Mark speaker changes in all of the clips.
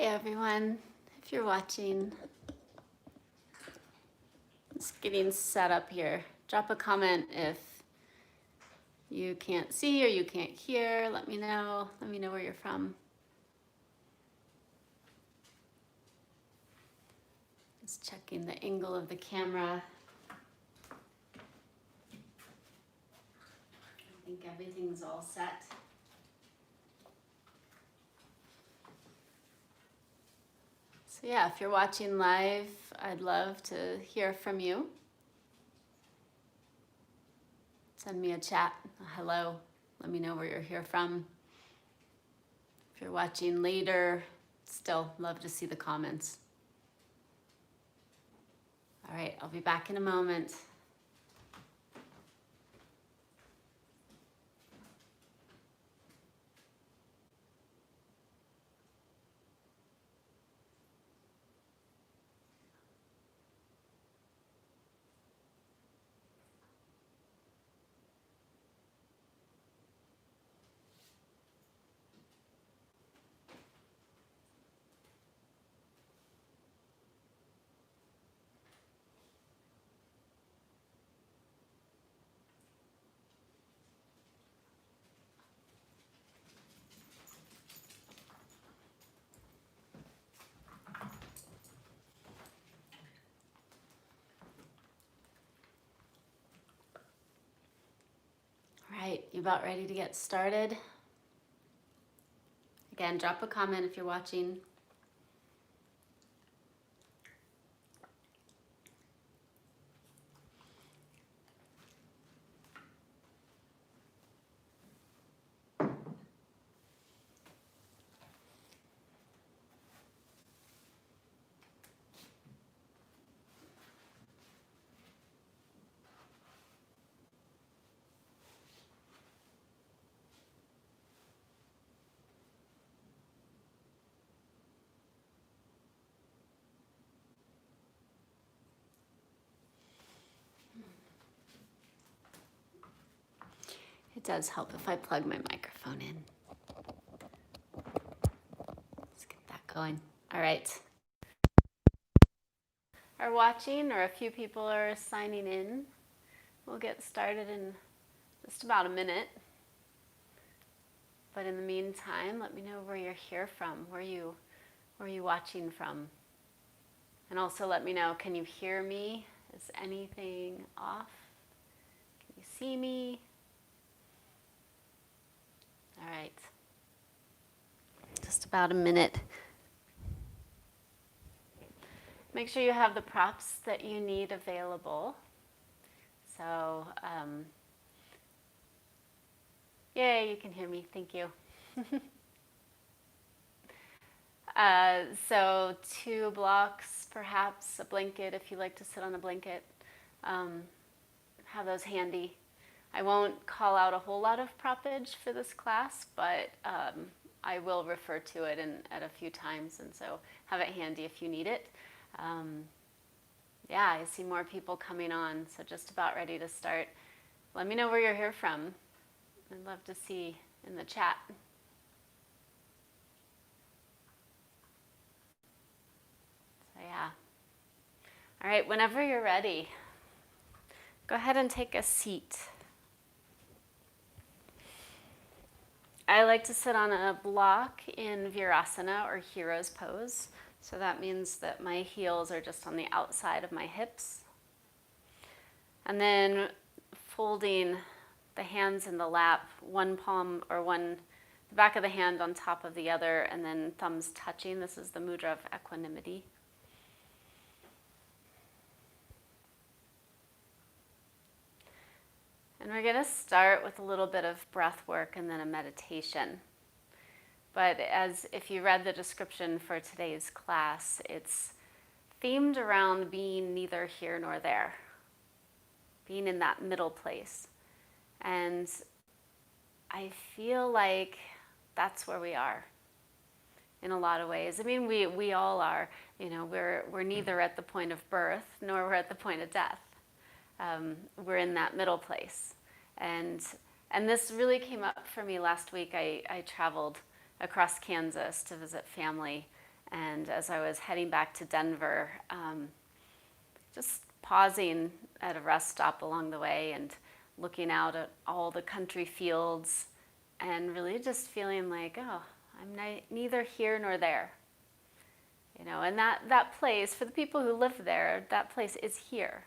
Speaker 1: Hey everyone, if you're watching, just getting set up here. Drop a comment if you can't see or you can't hear. Let me know where you're from. Just checking the angle of the camera. I think everything's all set. So yeah, if you're watching live, I'd love to hear from you. Send me a chat, a hello. Let me know where you're here from. If you're watching later, still love to see the comments. All right, I'll be back in a moment. All right, you about ready to get started? Again, drop a comment if you're watching. It does help if I plug my microphone in. Let's get that going. All right. Are watching, or a few people are signing in. We'll get started in just about a minute. But in the meantime, let me know where you're here from. Where are you watching from? And also let me know, can you hear me? Is anything off? Can you see me? All right. Just about a minute. Make sure you have the props that you need available. So, yay, you can hear me. Thank you. So 2 blocks, perhaps a blanket if you like to sit on a blanket. Have those handy. I won't call out a whole lot of propage for this class, but I will refer to it at a few times, and so have it handy if you need it. Yeah, I see more people coming on, so just about ready to start. Let me know where you're here from. I'd love to see in the chat. So yeah. All right, whenever you're ready, go ahead and take a seat. I like to sit on a block in Virasana, or hero's pose. So that means that my heels are just on the outside of my hips. And then folding the hands in the lap, one palm or the back of the hand on top of the other, and then thumbs touching. This is the mudra of equanimity. And we're going to start with a little bit of breath work and then a meditation. But as if you read the description for today's class, it's themed around being neither here nor there, being in that middle place. And I feel like that's where we are in a lot of ways. I mean, we all are. You know, we're neither at the point of birth nor we're at the point of death. We're in that middle place. And this really came up for me last week. I traveled across Kansas to visit family, And as I was heading back to Denver, just pausing at a rest stop along the way and looking out at all the country fields and really just feeling like, oh, I'm neither here nor there. You know, and that place, for the people who live there, that place is here.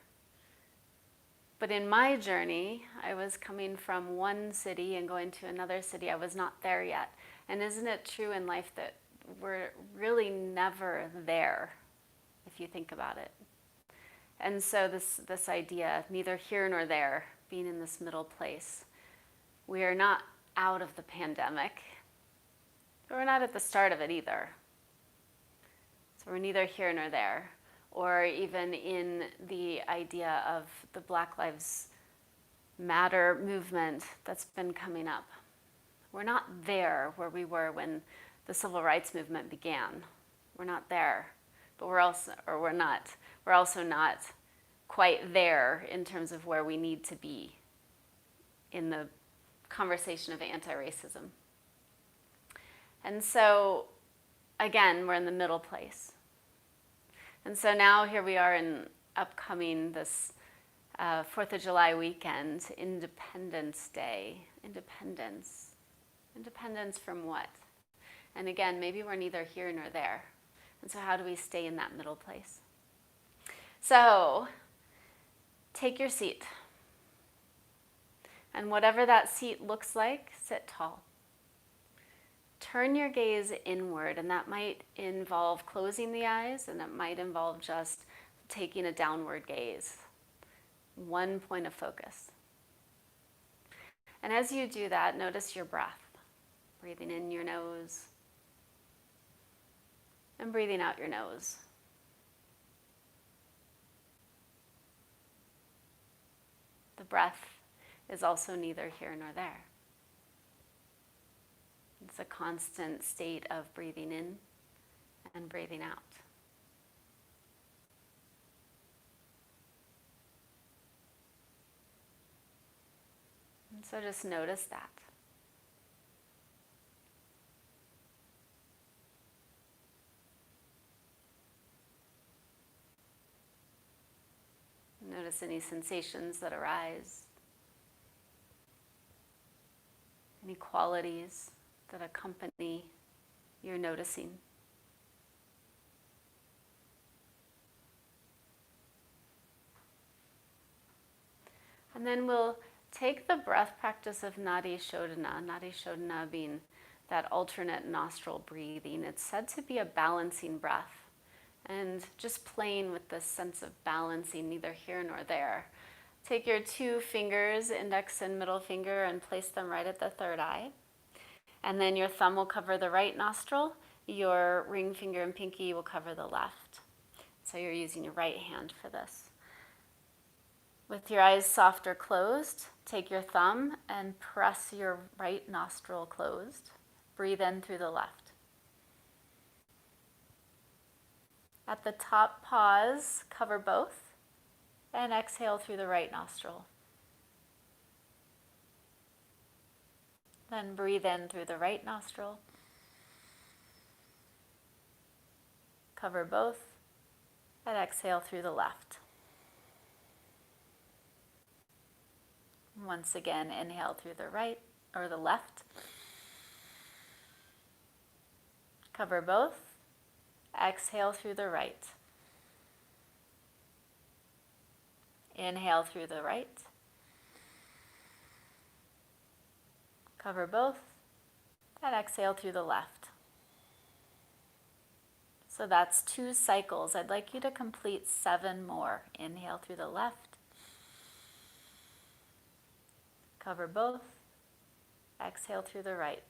Speaker 1: But in my journey, I was coming from one city and going to another city. I was not there yet. And isn't it true in life that we're really never there, if you think about it? And so this idea, neither here nor there, being in this middle place. We are not out of the pandemic, but we're not at the start of it either. So we're neither here nor there. Or even in the idea of the Black Lives Matter movement that's been coming up. We're not there where we were when the civil rights movement began. We're not there, but we're also not quite there in terms of where we need to be in the conversation of anti-racism. And so, again, we're in the middle place. And so now here we are in upcoming this 4th of July weekend, Independence Day. Independence. Independence from what? And again, maybe we're neither here nor there. And so how do we stay in that middle place? So take your seat. And whatever that seat looks like, sit tall. Turn your gaze inward, and that might involve closing the eyes, and it might involve just taking a downward gaze. One point of focus. And as you do that, notice your breath. Breathing in your nose and breathing out your nose. The breath is also neither here nor there. It's a constant state of breathing in and breathing out. And so just notice that. Notice any sensations that arise, any qualities that accompany your noticing. And then we'll take the breath practice of Nadi Shodhana being that alternate nostril breathing. It's said to be a balancing breath. And just playing with this sense of balancing, neither here nor there. Take your two fingers, index and middle finger, and place them right at the third eye. And then your thumb will cover the right nostril. Your ring finger and pinky will cover the left. So you're using your right hand for this. With your eyes soft or closed, take your thumb and press your right nostril closed. Breathe in through the left. At the top, pause, cover both, and exhale through the right nostril. Then breathe in through the right nostril. Cover both, and exhale through the left. Once again, inhale through the right or the left. Cover both. Exhale through the right. Inhale through the right. Cover both. And exhale through the left. So that's 2 cycles. I'd like you to complete 7 more. Inhale through the left. Cover both. Exhale through the right.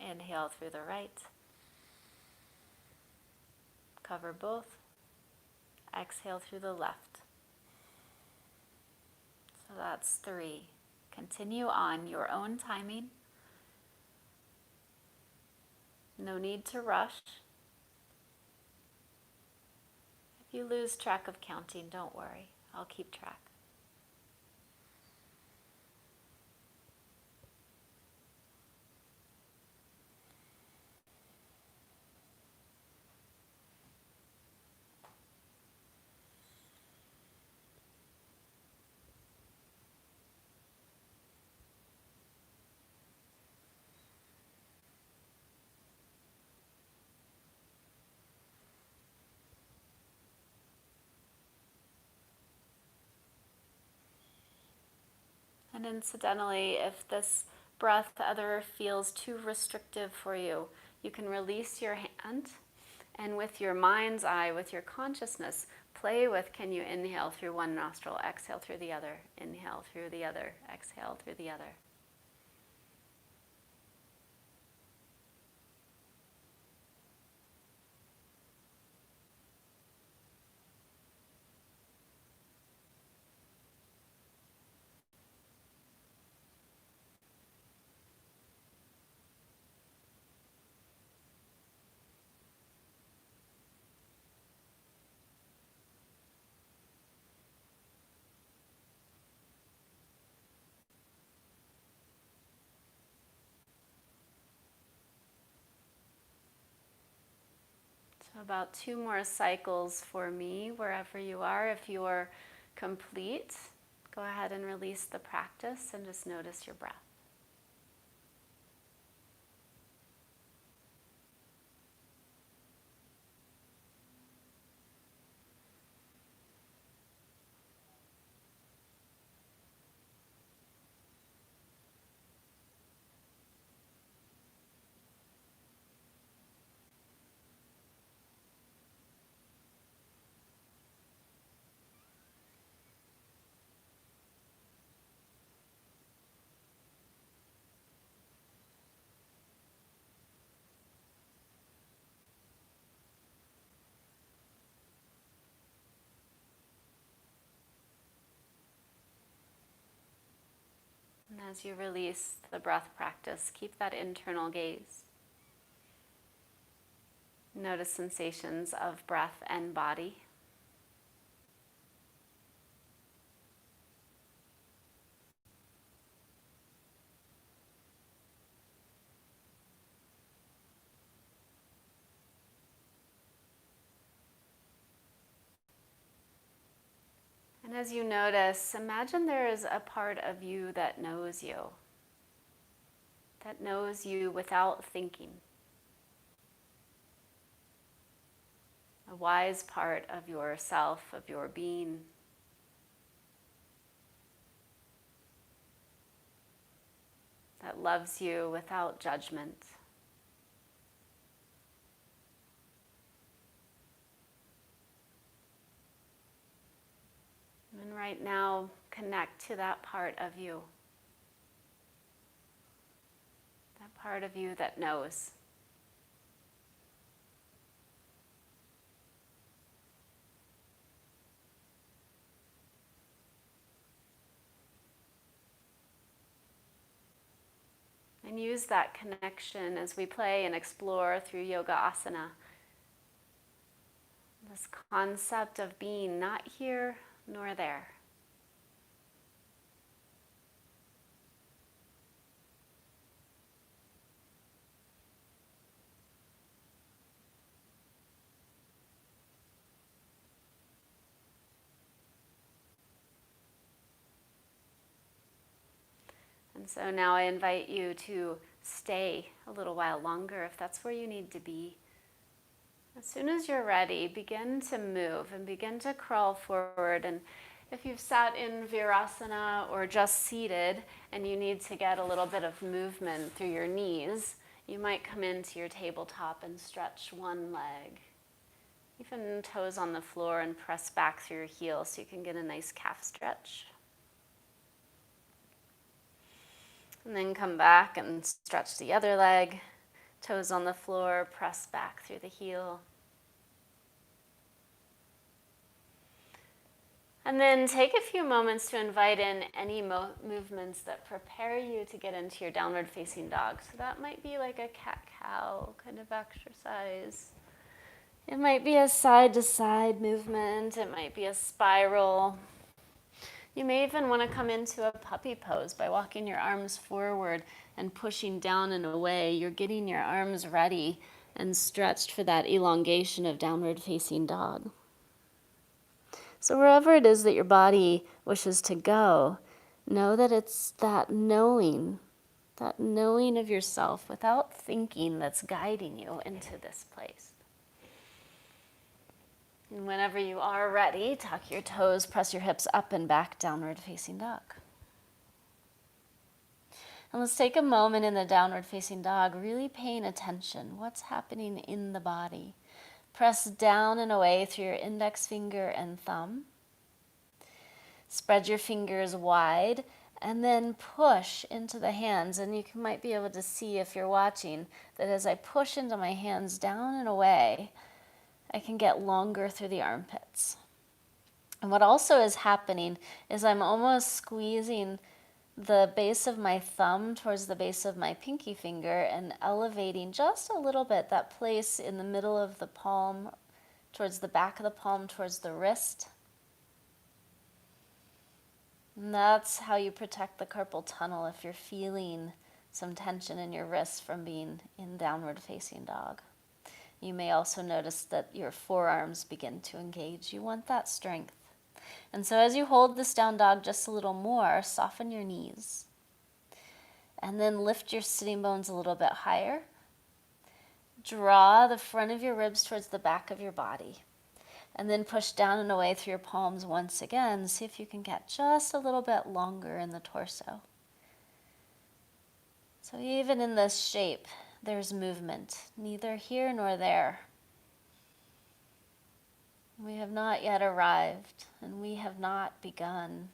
Speaker 1: Inhale through the right. Cover both. Exhale through the left. So that's 3. Continue on your own timing. No need to rush. If you lose track of counting, don't worry. I'll keep track. And incidentally, if this breath ever feels too restrictive for you, you can release your hand and with your mind's eye, with your consciousness, play with, can you inhale through one nostril, exhale through the other, inhale through the other, exhale through the other. So about 2 more cycles for me, wherever you are. If you're complete, go ahead and release the practice and just notice your breath. And as you release the breath practice, keep that internal gaze. Notice sensations of breath and body. And as you notice, imagine there is a part of you that knows you without thinking. A wise part of yourself, of your being. That loves you without judgment. And right now, connect to that part of you. That part of you that knows. And use that connection as we play and explore through yoga asana. This concept of being not here nor there. And so now I invite you to stay a little while longer if that's where you need to be. As soon as you're ready, begin to move and begin to crawl forward. And if you've sat in Virasana or just seated and you need to get a little bit of movement through your knees, you might come into your tabletop and stretch one leg. Even toes on the floor and press back through your heels so you can get a nice calf stretch. And then come back and stretch the other leg. Toes on the floor, press back through the heel. And then take a few moments to invite in any movements that prepare you to get into your downward facing dog. So that might be like a cat-cow kind of exercise. It might be a side-to-side movement. It might be a spiral. You may even want to come into a puppy pose by walking your arms forward and pushing down and away. You're getting your arms ready and stretched for that elongation of downward facing dog. So wherever it is that your body wishes to go, know that it's that knowing of yourself without thinking that's guiding you into this place. And whenever you are ready, tuck your toes, press your hips up and back, downward facing dog. And let's take a moment in the downward facing dog, really paying attention. What's happening in the body? Press down and away through your index finger and thumb. Spread your fingers wide and then push into the hands. And you might be able to see, if you're watching, that as I push into my hands down and away, I can get longer through the armpits. And what also is happening is I'm almost squeezing the base of my thumb towards the base of my pinky finger and elevating just a little bit that place in the middle of the palm, towards the back of the palm, towards the wrist. And that's how you protect the carpal tunnel if you're feeling some tension in your wrists from being in downward facing dog. You may also notice that your forearms begin to engage. You want that strength. And so as you hold this down dog just a little more, soften your knees. And then lift your sitting bones a little bit higher. Draw the front of your ribs towards the back of your body. And then push down and away through your palms once again. See if you can get just a little bit longer in the torso. So even in this shape, there's movement, neither here nor there. We have not yet arrived, and we have not begun.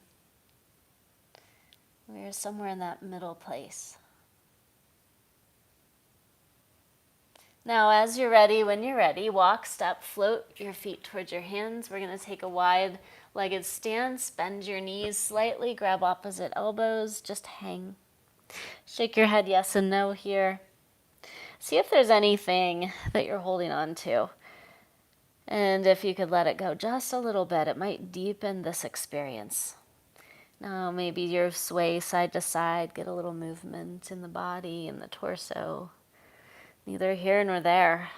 Speaker 1: We are somewhere in that middle place. Now, as you're ready, when you're ready, walk, step, float your feet towards your hands. We're going to take a wide-legged stance. Bend your knees slightly, grab opposite elbows, just hang. Shake your head yes and no here. See if there's anything that you're holding on to. And if you could let it go just a little bit, it might deepen this experience. Now, maybe you sway side to side, get a little movement in the body and the torso. Neither here nor there.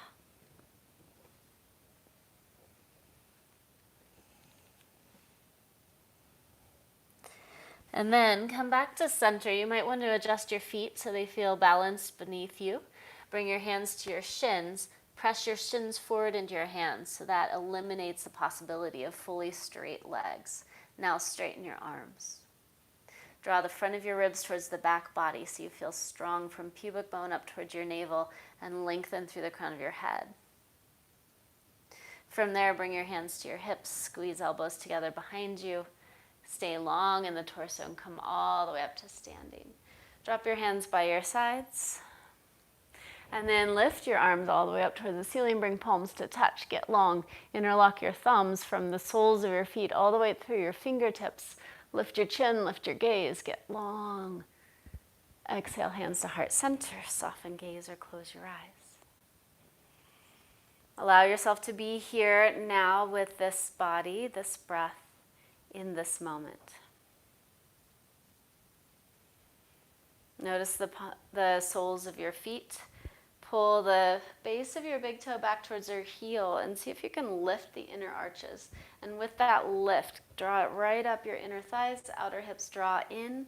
Speaker 1: And then come back to center. You might want to adjust your feet so they feel balanced beneath you. Bring your hands to your shins. Press your shins forward into your hands so that eliminates the possibility of fully straight legs. Now straighten your arms. Draw the front of your ribs towards the back body so you feel strong from pubic bone up towards your navel and lengthen through the crown of your head. From there, bring your hands to your hips, squeeze elbows together behind you. Stay long in the torso and come all the way up to standing. Drop your hands by your sides. And then lift your arms all the way up towards the ceiling. Bring palms to touch. Get long. Interlock your thumbs from the soles of your feet all the way through your fingertips. Lift your chin, lift your gaze. Get long. Exhale, hands to heart center. Soften gaze or close your eyes. Allow yourself to be here now with this body, this breath, in this moment. Notice the soles of your feet. Pull the base of your big toe back towards your heel and see if you can lift the inner arches. And with that lift, draw it right up your inner thighs, outer hips draw in,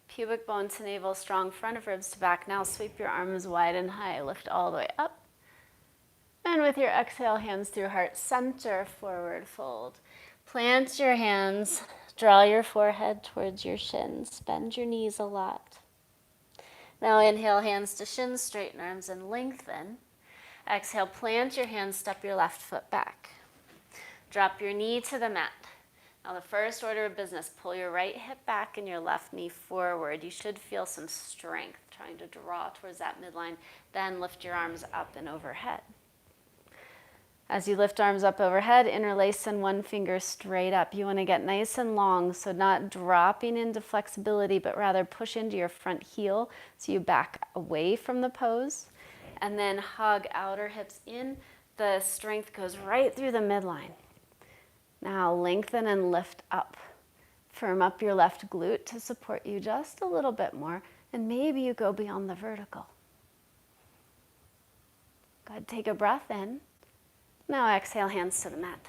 Speaker 1: pubic bone to navel, strong front of ribs to back. Now sweep your arms wide and high, lift all the way up. And with your exhale, hands through heart center, forward fold. Plant your hands, draw your forehead towards your shins, bend your knees a lot. Now inhale, hands to shins, straighten arms and lengthen. Exhale, plant your hands, step your left foot back. Drop your knee to the mat. Now the first order of business, pull your right hip back and your left knee forward. You should feel some strength trying to draw towards that midline. Then lift your arms up and overhead. As you lift arms up overhead, interlace in one finger straight up. You want to get nice and long, so not dropping into flexibility, but rather push into your front heel so you back away from the pose. And then hug outer hips in. The strength goes right through the midline. Now lengthen and lift up. Firm up your left glute to support you just a little bit more, and maybe you go beyond the vertical. Good, take a breath in. Now exhale, hands to the mat.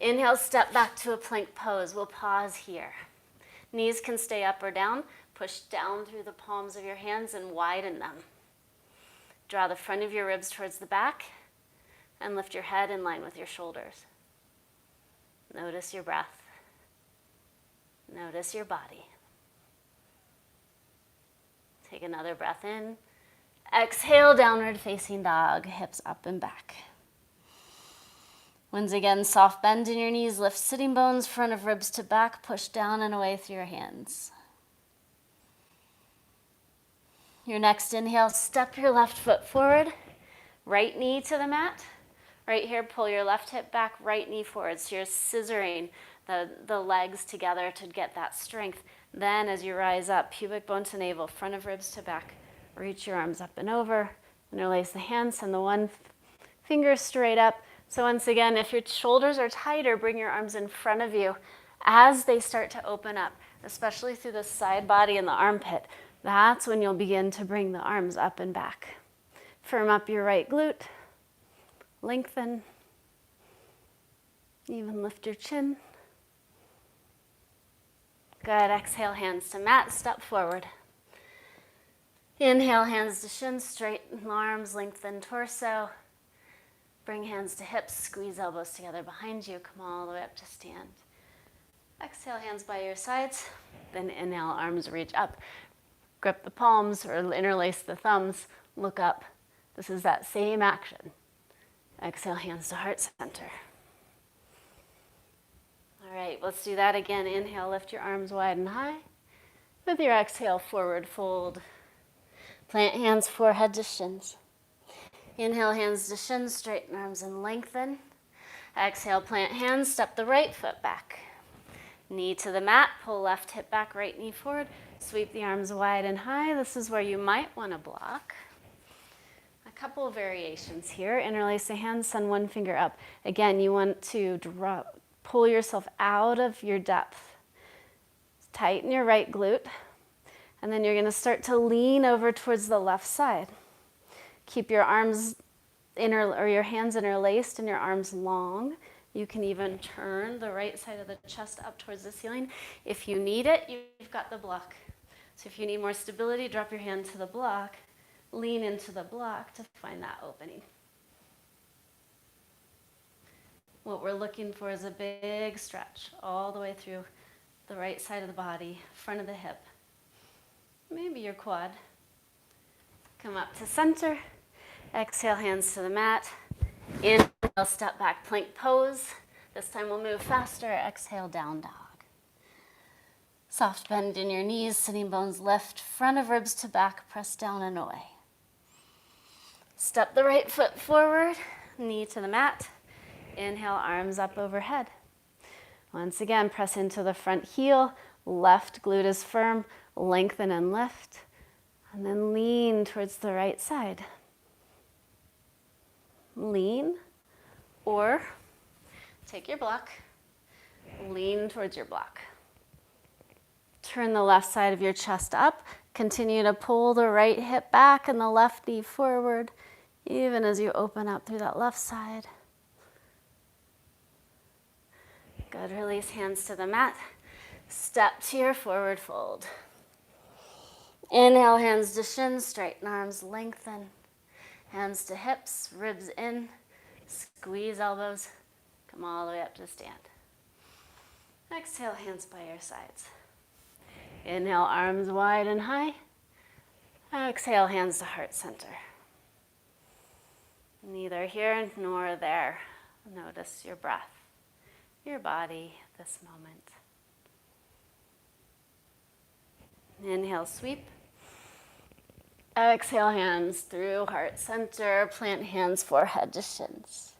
Speaker 1: Inhale, step back to a plank pose. We'll pause here. Knees can stay up or down. Push down through the palms of your hands and widen them. Draw the front of your ribs towards the back and lift your head in line with your shoulders. Notice your breath. Notice your body. Take another breath in. Exhale, downward facing dog, hips up and back. Once again, soft bend in your knees, lift sitting bones, front of ribs to back, push down and away through your hands. Your next inhale, step your left foot forward, right knee to the mat. Right here, pull your left hip back, right knee forward. So you're scissoring the legs together to get that strength. Then as you rise up, pubic bone to navel, front of ribs to back, reach your arms up and over, interlace the hands, send the one finger straight up. So once again, if your shoulders are tighter, bring your arms in front of you as they start to open up, especially through the side body and the armpit. That's when you'll begin to bring the arms up and back. Firm up your right glute, lengthen, even lift your chin. Good, exhale, hands to mat, step forward. Inhale, hands to shins, straighten arms, lengthen torso. Bring hands to hips, squeeze elbows together behind you, come all the way up to stand. Exhale, hands by your sides, then inhale, arms reach up. Grip the palms or interlace the thumbs, look up. This is that same action. Exhale, hands to heart center. All right, let's do that again. Inhale, lift your arms wide and high. With your exhale, forward fold. Plant hands, forehead to shins. Inhale, hands to shins, straighten arms and lengthen. Exhale, plant hands, step the right foot back. Knee to the mat, pull left hip back, right knee forward. Sweep the arms wide and high. This is where you might want to block. A couple of variations here. Interlace the hands, send one finger up. Again, you want to pull yourself out of your depth. Tighten your right glute. And then you're going to start to lean over towards the left side. Keep your arms your hands interlaced and your arms long. You can even turn the right side of the chest up towards the ceiling. If you need it, you've got the block. So if you need more stability, drop your hand to the block, lean into the block to find that opening. What we're looking for is a big stretch all the way through the right side of the body, front of the hip, maybe your quad. Come up to center. Exhale, hands to the mat. Inhale, step back, plank pose. This time we'll move faster. Exhale, down dog. Soft bend in your knees, sitting bones lift, front of ribs to back, press down and away. Step the right foot forward, knee to the mat. Inhale, arms up overhead. Once again, press into the front heel, left glute is firm, lengthen and lift, and then lean towards the right side. Lean, or take your block, lean towards your block. Turn the left side of your chest up, continue to pull the right hip back and the left knee forward, even as you open up through that left side. Good, release hands to the mat. Step to your forward fold. Inhale, hands to shins, straighten arms, lengthen. Hands to hips, ribs in, squeeze elbows, come all the way up to stand. Exhale, hands by your sides. Inhale, arms wide and high. Exhale, hands to heart center. Neither here nor there. Notice your breath, your body, this moment. Inhale, sweep. Exhale, hands through heart center. Plant hands, forehead to shins.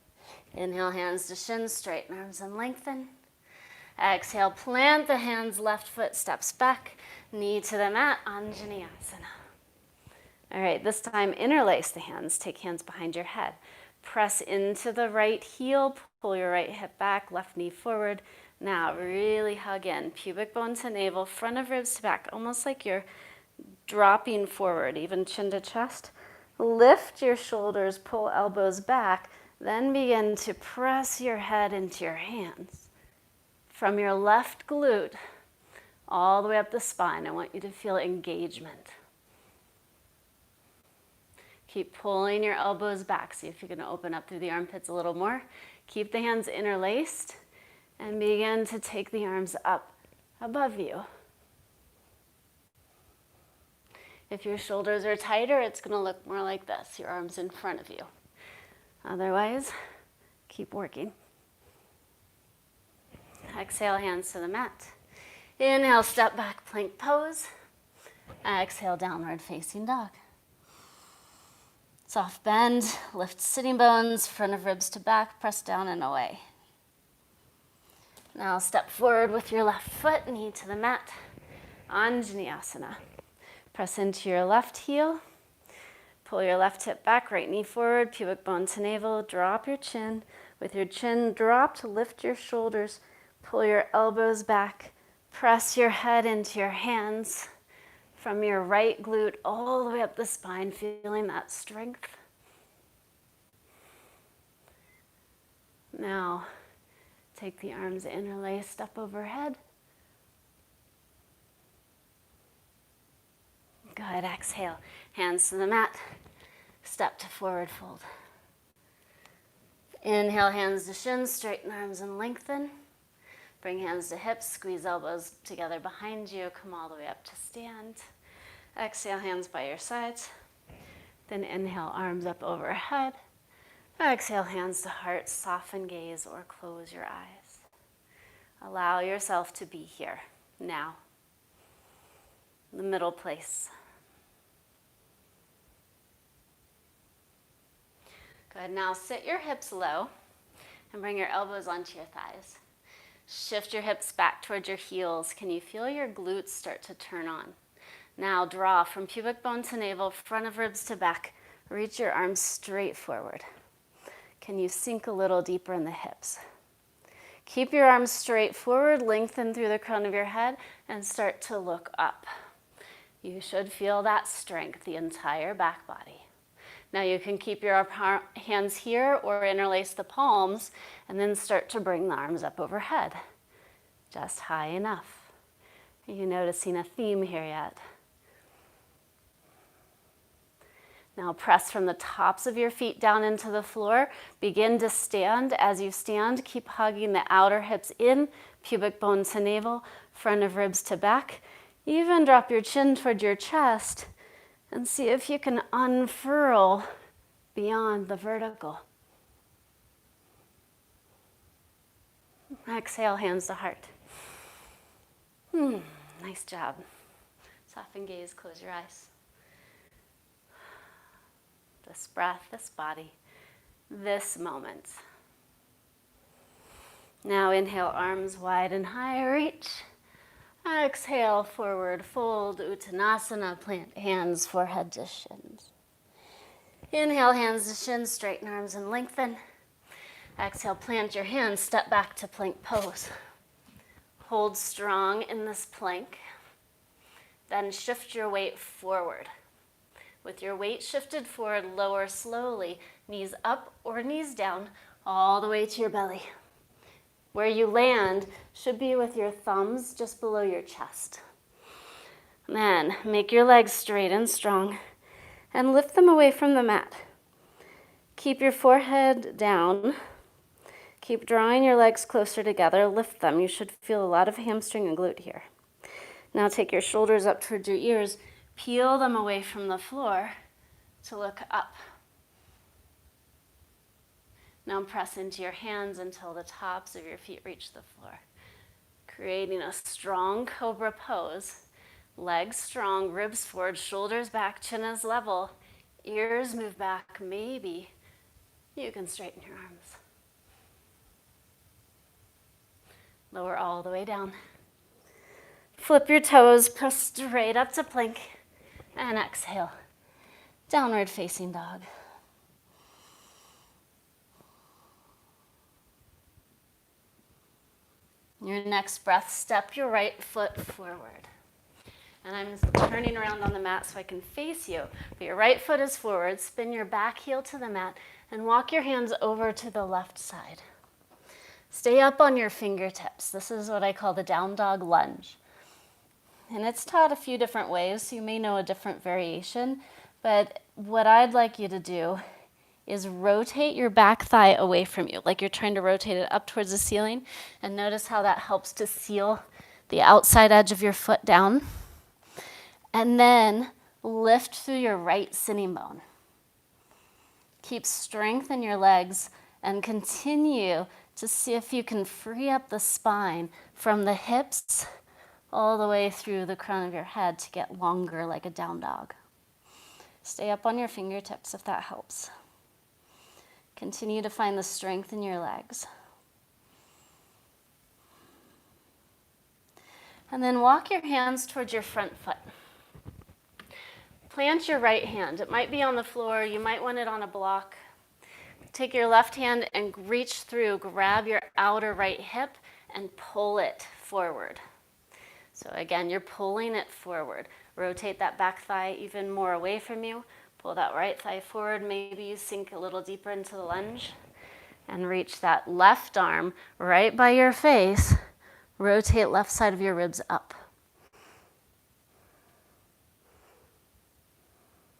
Speaker 1: Inhale, hands to shins, straighten arms and lengthen. Exhale, plant the hands, left foot steps back, knee to the mat, Anjaneyasana. All right, this time interlace the hands, take hands behind your head. Press into the right heel, pull your right hip back, left knee forward. Now really hug in, pubic bone to navel, front of ribs to back, almost like you're dropping forward, even chin to chest. Lift your shoulders, pull elbows back, then begin to press your head into your hands. From your left glute all the way up the spine, I want you to feel engagement. Keep pulling your elbows back. See if you can open up through the armpits a little more. Keep the hands interlaced and begin to take the arms up above you. If your shoulders are tighter, it's going to look more like this, your arms in front of you. Otherwise, keep working. Exhale, hands to the mat. Inhale, step back, plank pose. Exhale, downward facing dog. Soft bend, lift sitting bones, front of ribs to back, press down and away. Now step forward with your left foot, knee to the mat. Anjaneyasana. Press into your left heel. Pull your left hip back, right knee forward, pubic bone to navel. Drop your chin. With your chin dropped, lift your shoulders. Pull your elbows back. Press your head into your hands. From your right glute all the way up the spine, feeling that strength. Now, take the arms interlaced up overhead. Good, exhale. Hands to the mat. Step to forward fold. Inhale, hands to shins, straighten arms and lengthen. Bring hands to hips, squeeze elbows together behind you, come all the way up to stand. Exhale, hands by your sides. Then inhale, arms up overhead. Exhale, hands to heart, soften gaze or close your eyes. Allow yourself to be here, now. The middle place. Good, now sit your hips low and bring your elbows onto your thighs. Shift your hips back towards your heels. Can you feel your glutes start to turn on? Now draw from pubic bone to navel, front of ribs to back. Reach your arms straight forward. Can you sink a little deeper in the hips? Keep your arms straight forward, lengthen through the crown of your head, and start to look up. You should feel that strength, the entire back body. Now you can keep your hands here or interlace the palms and then start to bring the arms up overhead. Just high enough. Are you noticing a theme here yet? Now press from the tops of your feet down into the floor. Begin to stand. As you stand, keep hugging the outer hips in, pubic bone to navel, front of ribs to back. Even drop your chin toward your chest and see if you can unfurl beyond the vertical. Exhale, hands to heart. Nice job. Soften gaze, close your eyes. This breath, this body, this moment. Now inhale, arms wide and high, reach. Exhale, forward fold, Uttanasana, plant hands, forehead to shins. Inhale, hands to shins, straighten arms and lengthen. Exhale, plant your hands, step back to plank pose. Hold strong in this plank. Then shift your weight forward. With your weight shifted forward, lower slowly, knees up or knees down, all the way to your belly. Where you land should be with your thumbs just below your chest. Then make your legs straight and strong and lift them away from the mat. Keep your forehead down. Keep drawing your legs closer together. Lift them. You should feel a lot of hamstring and glute here. Now take your shoulders up towards your ears. Peel them away from the floor to look up. Now press into your hands until the tops of your feet reach the floor. Creating a strong cobra pose. Legs strong, ribs forward, shoulders back, chin is level. Ears move back, maybe you can straighten your arms. Lower all the way down. Flip your toes, press straight up to plank, and exhale. Downward facing dog. Your next breath, step your right foot forward. And I'm turning around on the mat so I can face you. But your right foot is forward, spin your back heel to the mat, and walk your hands over to the left side. Stay up on your fingertips. This is what I call the down dog lunge. And it's taught a few different ways, so you may know a different variation. But what I'd like you to do is rotate your back thigh away from you, like you're trying to rotate it up towards the ceiling. And notice how that helps to seal the outside edge of your foot down. And then Lift through your right sitting bone. Keep strength in your legs and continue to see if you can free up the spine from the hips all the way through the crown of your head to get longer like a down dog. Stay up on your fingertips if that helps. Continue to find the strength in your legs. And then walk your hands towards your front foot. Plant your right hand. It might be on the floor. You might want it on a block. Take your left hand and reach through, grab your outer right hip and pull it forward. So again, you're pulling it forward. Rotate that back thigh even more away from you. Pull that right thigh forward. Maybe you sink a little deeper into the lunge and reach that left arm right by your face. Rotate left side of your ribs up.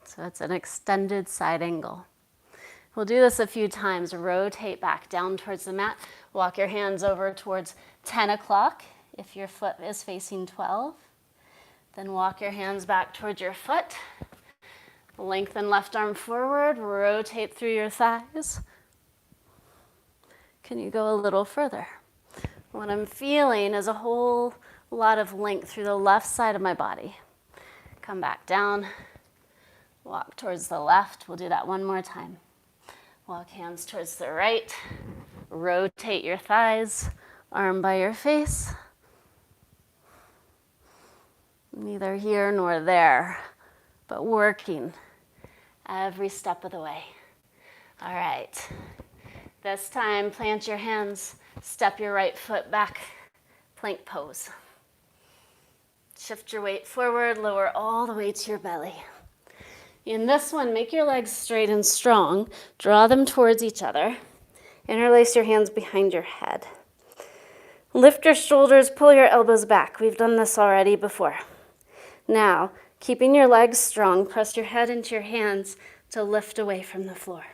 Speaker 1: So it's an extended side angle. We'll do this a few times. Rotate back down towards the mat. Walk your hands over towards 10 o'clock if your foot is facing 12. Then walk your hands back towards your foot. Lengthen left arm forward. Rotate through your thighs. Can you go a little further? What I'm feeling is a whole lot of length through the left side of my body. Come back down. Walk towards the left. We'll do that one more time. Walk hands towards the right. Rotate your thighs. Arm by your face. Neither here nor there, but working every step of the way. All right. This time, plant your hands. Step your right foot back. Plank pose. Shift your weight forward. Lower all the way to your belly. In this one, make your legs straight and strong. Draw them towards each other. Interlace your hands behind your head. Lift your shoulders, pull your elbows back. We've done this already before. Now, keeping your legs strong, press your head into your hands to lift away from the floor.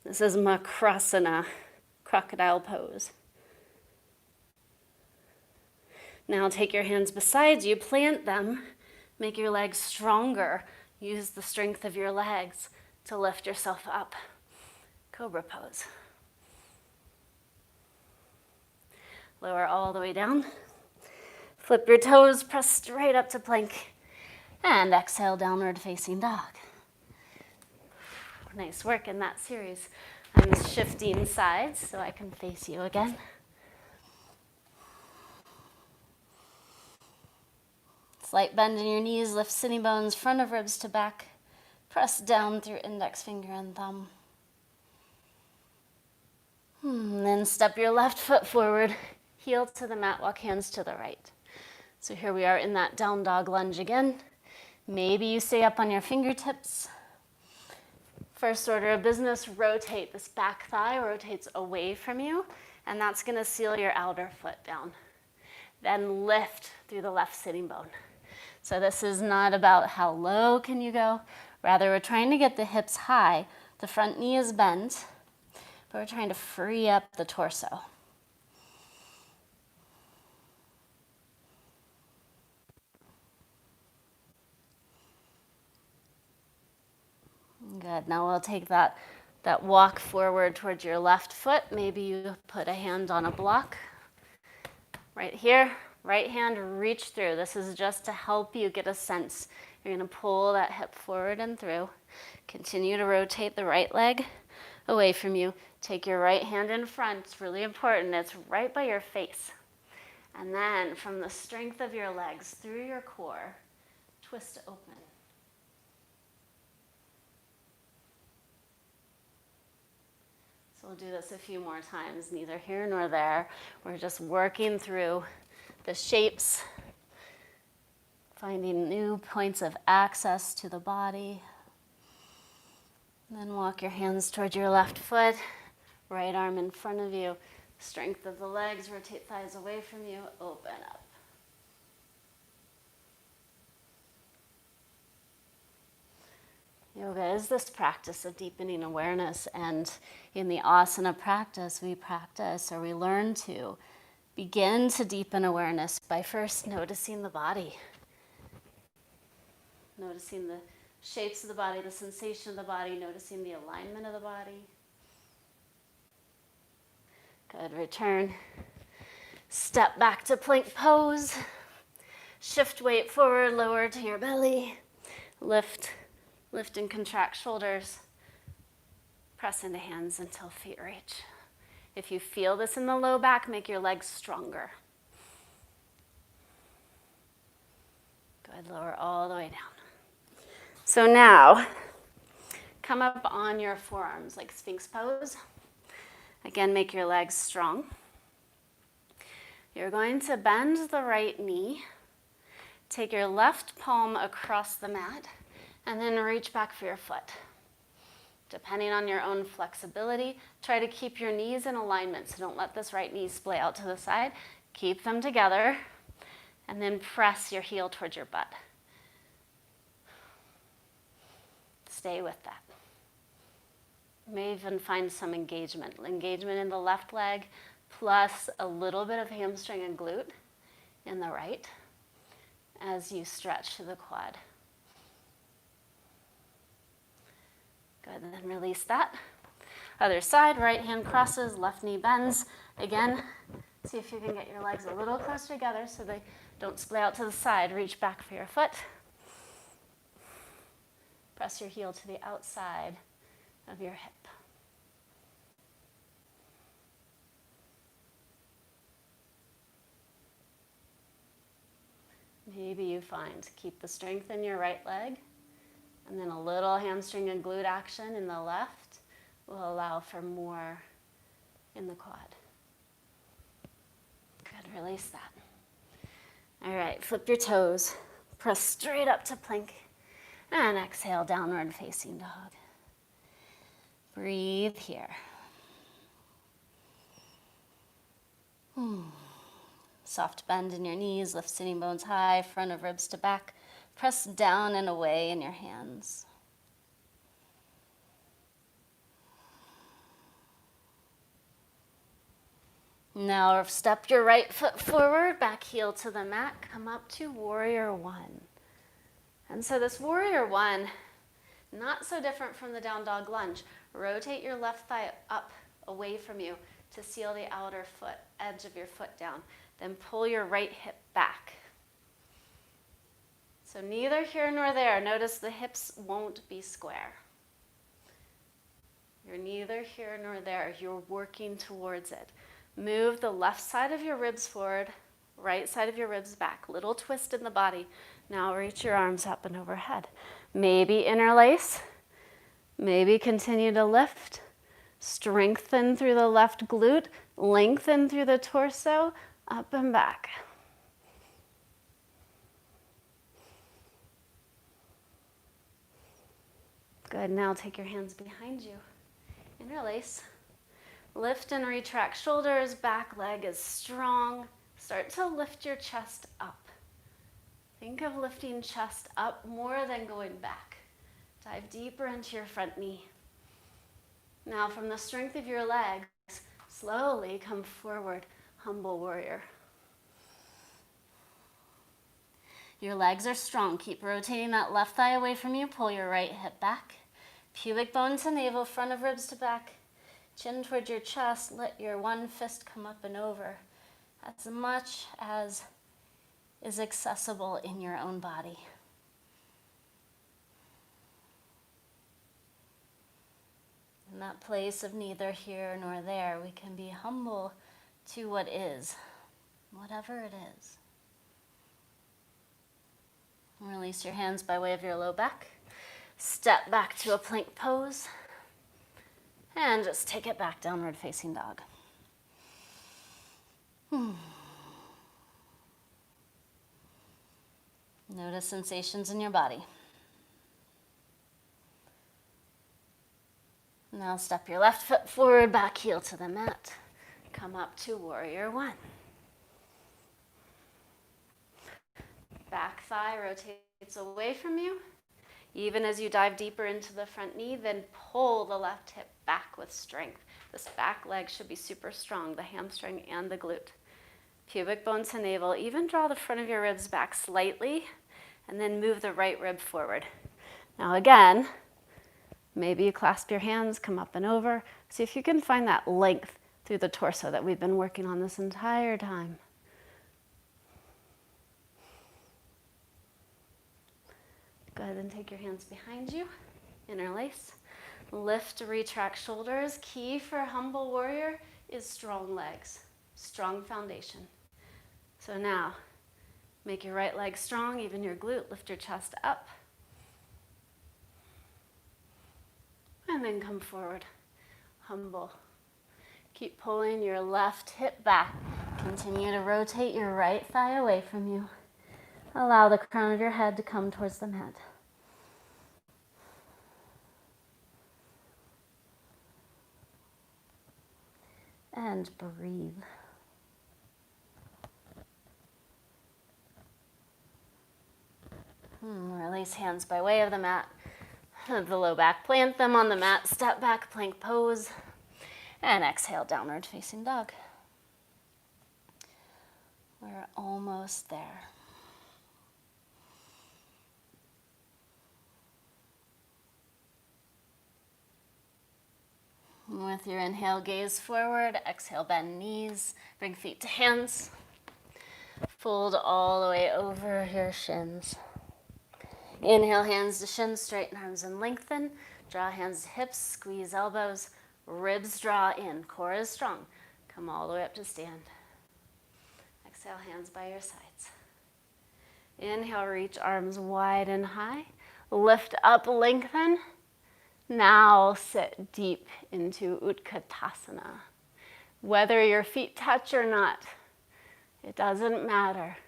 Speaker 1: This is Makrasana, crocodile pose. Now take your hands beside you, plant them, make your legs stronger. Use the strength of your legs to lift yourself up. Cobra pose. Lower all the way down. Flip your toes, press straight up to plank. And exhale, downward facing dog. Nice work in that series. I'm shifting sides so I can face you again. Slight bend in your knees, lift sitting bones, front of ribs to back. Press down through index finger and thumb. Then step your left foot forward, heel to the mat, walk hands to the right. So here we are in that down dog lunge again. Maybe you stay up on your fingertips. First order of business, rotate. This back thigh rotates away from you, and that's gonna seal your outer foot down. Then lift through the left sitting bone. So this is not about how low can you go. Rather, we're trying to get the hips high. The front knee is bent, but we're trying to free up the torso. Good. Now we'll take that walk forward towards your left foot. Maybe you put a hand on a block. Right here, right hand, reach through. This is just to help you get a sense. You're going to pull that hip forward and through. Continue to rotate the right leg away from you. Take your right hand in front. It's really important. It's right by your face. And then from the strength of your legs through your core, twist open. So we'll do this a few more times, neither here nor there. We're just working through the shapes, finding new points of access to the body. And then walk your hands towards your left foot, right arm in front of you. Strength of the legs, rotate thighs away from you, open up. Yoga is this practice of deepening awareness, and in the asana practice, we practice or we learn to begin to deepen awareness by first noticing the body. noticing the shapes of the body, the sensation of the body, noticing the alignment of the body. Good, return. Step back to plank pose. Shift weight forward, lower to your belly. Lift and contract shoulders. Press into hands until feet reach. If you feel this in the low back, make your legs stronger. Good, lower all the way down. So now, come up on your forearms like Sphinx pose. Again, make your legs strong. You're going to bend the right knee, take your left palm across the mat, and then reach back for your foot. Depending on your own flexibility, try to keep your knees in alignment, so don't let this right knee splay out to the side. Keep them together, and then press your heel towards your butt. Stay with that. You may even find some engagement in the left leg, plus a little bit of hamstring and glute in the right as you stretch to the quad. Good, and then release that. Other side, right hand crosses, left knee bends. Again, see if you can get your legs a little closer together so they don't splay out to the side. Reach back for your foot. Press your heel to the outside of your hip. Maybe you find keep the strength in your right leg, and then a little hamstring and glute action in the left will allow for more in the quad. Good, release that. All right, flip your toes, press straight up to plank, and exhale, downward facing dog. Breathe here. Soft bend in your knees, lift sitting bones high, front of ribs to back. Press down and away in your hands. Now step your right foot forward, back heel to the mat, come up to warrior one. And so this warrior one, not so different from the down dog lunge. Rotate your left thigh up away from you to seal the outer foot, edge of your foot down. Then pull your right hip back. So neither here nor there. Notice the hips won't be square. You're neither here nor there. You're working towards it. Move the left side of your ribs forward, right side of your ribs back. Little twist in the body. Now reach your arms up and overhead. Maybe interlace. Maybe continue to lift. Strengthen through the left glute. Lengthen through the torso. Up and back. Good, now take your hands behind you. Interlace. Lift and retract shoulders, back leg is strong. Start to lift your chest up. Think of lifting chest up more than going back. Dive deeper into your front knee. Now from the strength of your legs, slowly come forward, humble warrior. Your legs are strong. Keep rotating that left thigh away from you. Pull your right hip back. Pubic bone to navel, front of ribs to back. Chin towards your chest. Let your one fist come up and over as much as is accessible in your own body. In that place of neither here nor there, we can be humble to what is, whatever it is. Release your hands by way of your low back. Step back to a plank pose. And just take it back, downward facing dog. Notice sensations in your body. Now step your left foot forward, back heel to the mat. Come up to warrior one. Back thigh rotates away from you. Even as you dive deeper into the front knee, then pull the left hip back with strength. This back leg should be super strong, the hamstring and the glute. Pubic bone to navel. Even draw the front of your ribs back slightly, and then move the right rib forward. Now again, maybe you clasp your hands, come up and over. See if you can find that length through the torso that we've been working on this entire time. Go ahead and take your hands behind you, interlace. Lift, retract shoulders. Key for humble warrior is strong legs, strong foundation. So now, make your right leg strong, even your glute. Lift your chest up. And then come forward, humble. Keep pulling your left hip back. Continue to rotate your right thigh away from you. Allow the crown of your head to come towards the mat. And breathe. Release hands by way of the mat. The low back, plant them on the mat. Step back, plank pose. And exhale, downward facing dog. We're almost there. With your inhale, gaze forward. Exhale, bend knees. Bring feet to hands. Fold all the way over your shins. Inhale, hands to shins, straighten arms and lengthen. Draw hands to hips, squeeze elbows. Ribs draw in, core is strong. Come all the way up to stand. Exhale, hands by your sides. Inhale, reach arms wide and high. Lift up, lengthen. Now sit deep into Utkatasana. Whether your feet touch or not, it doesn't matter.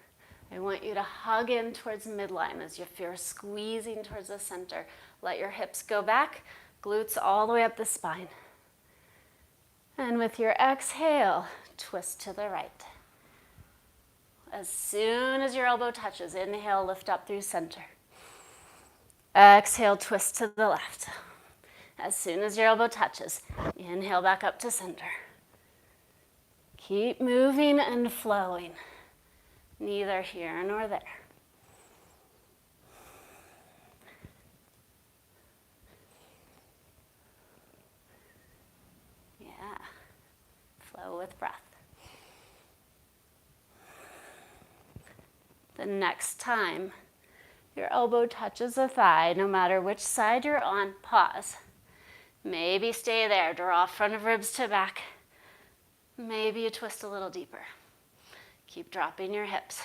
Speaker 1: I want you to hug in towards midline as if you're squeezing towards the center. Let your hips go back, glutes all the way up the spine. And with your exhale, twist to the right. As soon as your elbow touches, inhale, lift up through center. Exhale, twist to the left. As soon as your elbow touches, inhale back up to center. Keep moving and flowing. Neither here nor there. Yeah. Flow with breath. The next time your elbow touches a thigh, no matter which side you're on, pause. Maybe stay there, draw front of ribs to back. Maybe you twist a little deeper. Keep dropping your hips.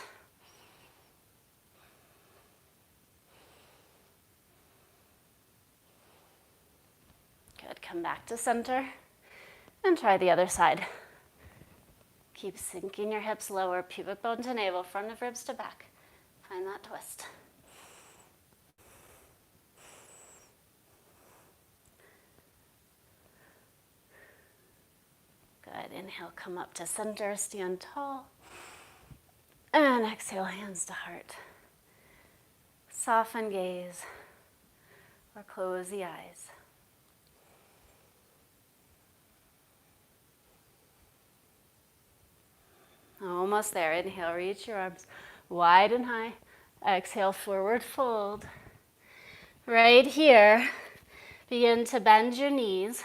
Speaker 1: Good, come back to center and try the other side. Keep sinking your hips lower, pubic bone to navel, front of ribs to back. Find that twist. Good, inhale, come up to center, stand tall. And exhale, hands to heart. Soften gaze or close the eyes. Almost there. Inhale, reach your arms wide and high. Exhale, forward fold. Right here, begin to bend your knees.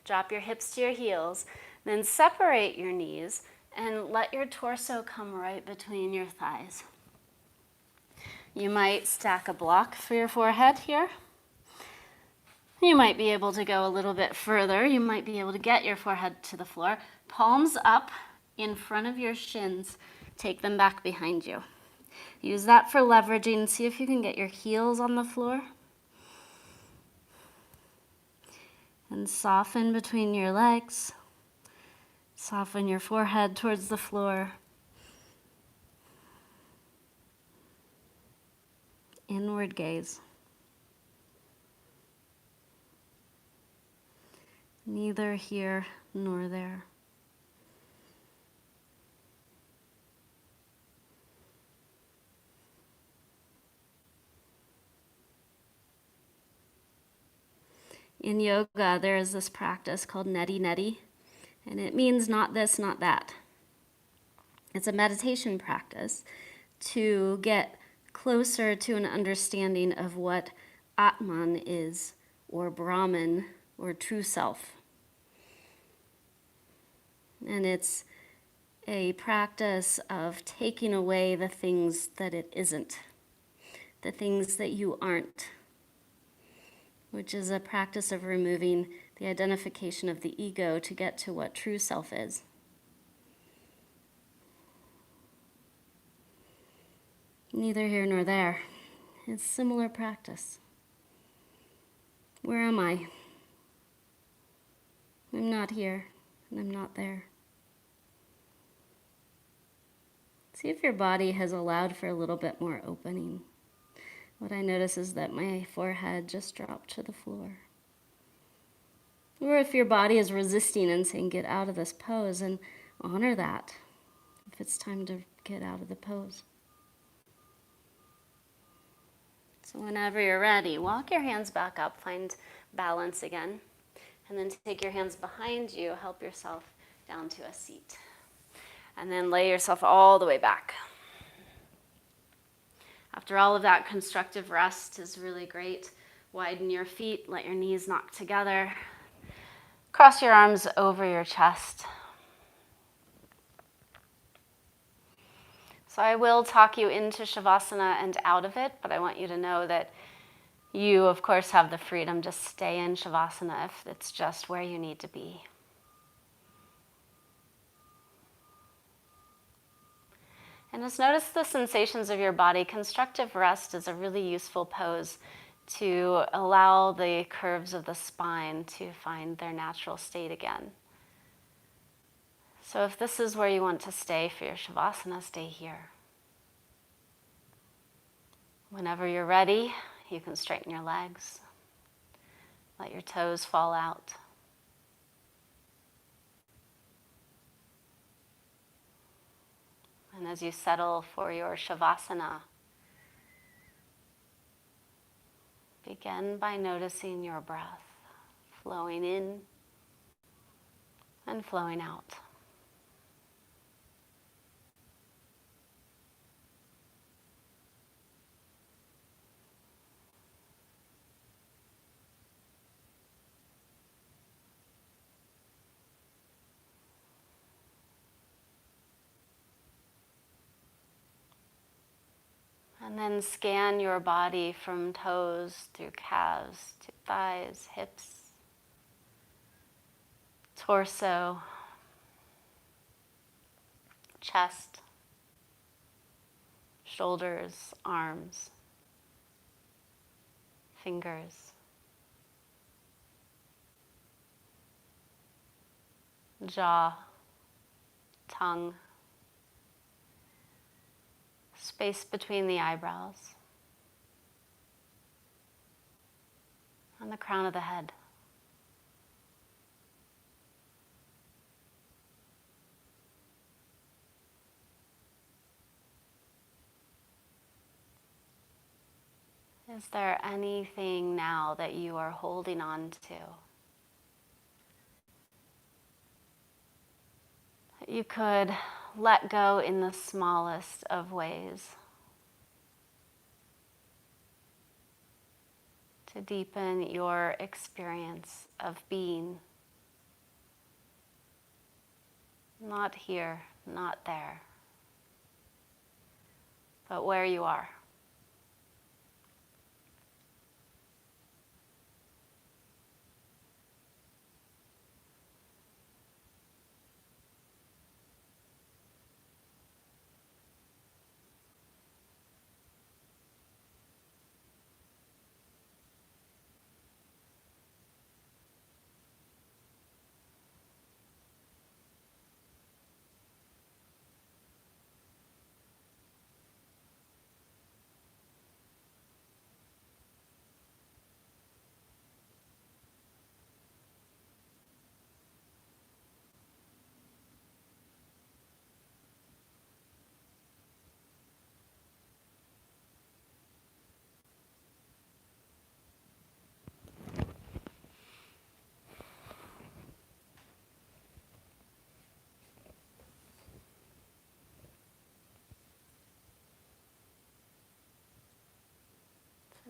Speaker 1: Drop your hips to your heels. Then separate your knees and let your torso come right between your thighs. You might stack a block for your forehead here. You might be able to go a little bit further. You might be able to get your forehead to the floor. Palms up in front of your shins. Take them back behind you. Use that for leveraging. See if you can get your heels on the floor. And soften between your legs. Soften your forehead towards the floor. Inward gaze. Neither here nor there. In yoga, there is this practice called Nadi, and it means not this, not that. It's a meditation practice to get closer to an understanding of what Atman is, or Brahman, or true self. And it's a practice of taking away the things that it isn't, the things that you aren't, which is a practice of removing the identification of the ego to get to what true self is. Neither here nor there. It's similar practice. Where am I? I'm not here, and I'm not there. See if your body has allowed for a little bit more opening. What I notice is that my forehead just dropped to the floor. Or if your body is resisting and saying, get out of this pose, and honor that if it's time to get out of the pose. So whenever you're ready, walk your hands back up, find balance again, and then take your hands behind you, help yourself down to a seat. And then lay yourself all the way back. After all of that, constructive rest is really great. Widen your feet, let your knees knock together. Cross your arms over your chest. So I will talk you into Shavasana and out of it, but I want you to know that you, of course, have the freedom to stay in Shavasana if it's just where you need to be. And just notice the sensations of your body. Constructive rest is a really useful pose to allow the curves of the spine to find their natural state again. So if this is where you want to stay for your Shavasana, stay here. Whenever you're ready, you can straighten your legs. Let your toes fall out. And as you settle for your Shavasana, begin by noticing your breath flowing in and flowing out. And then scan your body from toes through calves to thighs, hips, torso, chest, shoulders, arms, fingers, jaw, tongue, space between the eyebrows, and the crown of the head. Is there anything now that you are holding on to that you could let go in the smallest of ways to deepen your experience of being? Not here, not there, but where you are.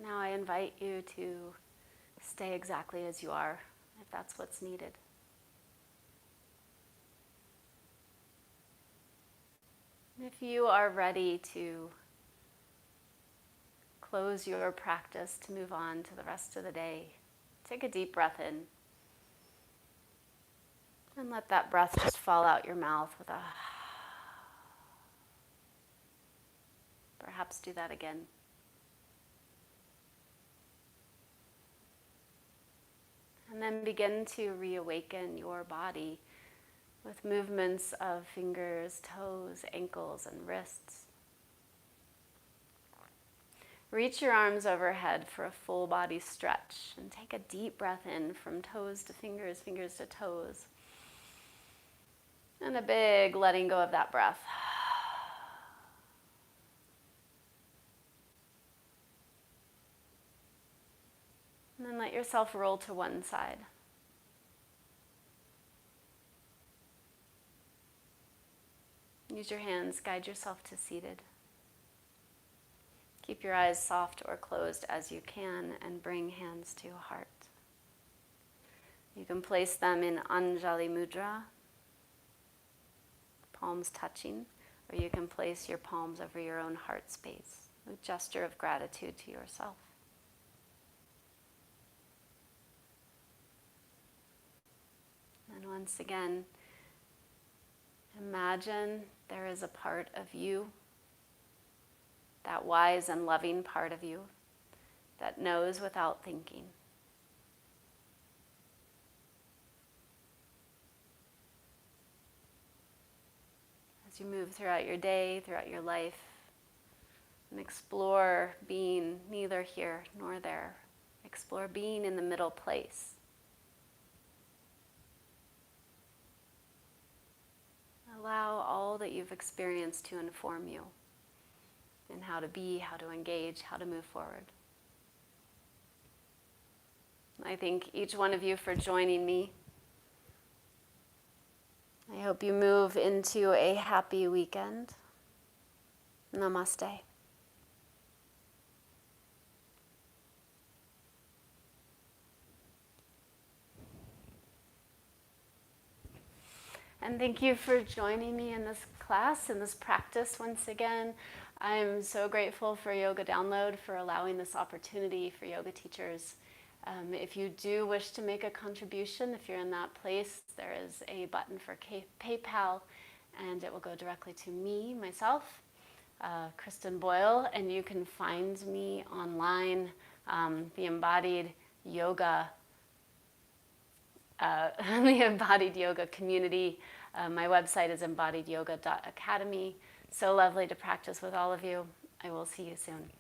Speaker 1: Now I invite you to stay exactly as you are, if that's what's needed. If you are ready to close your practice to move on to the rest of the day, take a deep breath in and let that breath just fall out your mouth with a perhaps do that again. And then begin to reawaken your body with movements of fingers, toes, ankles, and wrists. Reach your arms overhead for a full body stretch and take a deep breath in from toes to fingers, fingers to toes. And a big letting go of that breath. And then let yourself roll to one side. Use your hands, guide yourself to seated. Keep your eyes soft or closed as you can and bring hands to heart. You can place them in Anjali Mudra, palms touching, or you can place your palms over your own heart space, a gesture of gratitude to yourself. And once again, imagine there is a part of you, that wise and loving part of you, that knows without thinking. As you move throughout your day, throughout your life, and explore being neither here nor there. Explore being in the middle place. Allow all that you've experienced to inform you in how to be, how to engage, how to move forward. I thank each one of you for joining me. I hope you move into a happy weekend. Namaste. And thank you for joining me in this class, in this practice once again. I'm so grateful for Yoga Download for allowing this opportunity for yoga teachers. If you do wish to make a contribution, if you're in that place, there is a button for PayPal, and it will go directly to me, myself, Kristen Boyle, and you can find me online, the Embodied Yoga the Embodied Yoga community. My website is embodiedyoga.academy. So lovely to practice with all of you. I will see you soon.